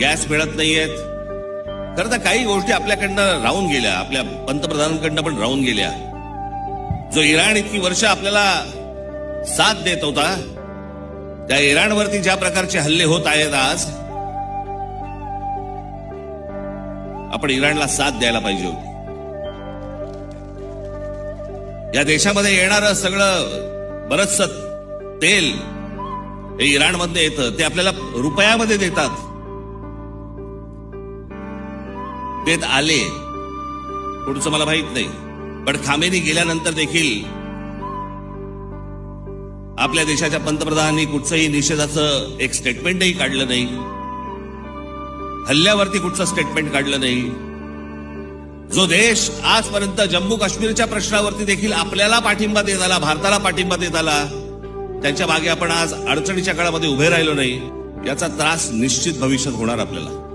Gas मिळत नाहीयेत. खरं तर काही गोष्टी आपल्याकडनं राहून गेल्या, आपल्या पंतप्रधानांकडनं पण राहून गेल्या. जो इराण इतकी वर्ष आपल्याला साथ देत होता, त्या इराणवरती ज्या प्रकारचे हल्ले होत आहेत आज, आपण इराणला साथ द्यायला पाहिजे होती. या देशामध्ये येणारं सगळं बरचसं तेल हे इराणमध्ये येतं, ते आपल्याला रुपयामध्ये देतात. देत आले, पुढचं मला माहित नाही, पण खामेनी गेल्यानंतर देखील आपल्या देशाच्या पंतप्रधानांनी कुठचंही निषेधाचं एक स्टेटमेंटही काढलं नाही, हल्ल्यावरती कुठचं स्टेटमेंट काढलं नाही. जो देश आजपर्यंत जम्मू काश्मीरच्या प्रश्नावरती देखील आपल्याला पाठिंबा देत आला, भारताला पाठिंबा देत आला, त्यांच्या मागे आपण आज अडचणीच्या काळामध्ये उभे राहिलो नाही, याचा त्रास निश्चित भविष्यात होणार आपल्याला.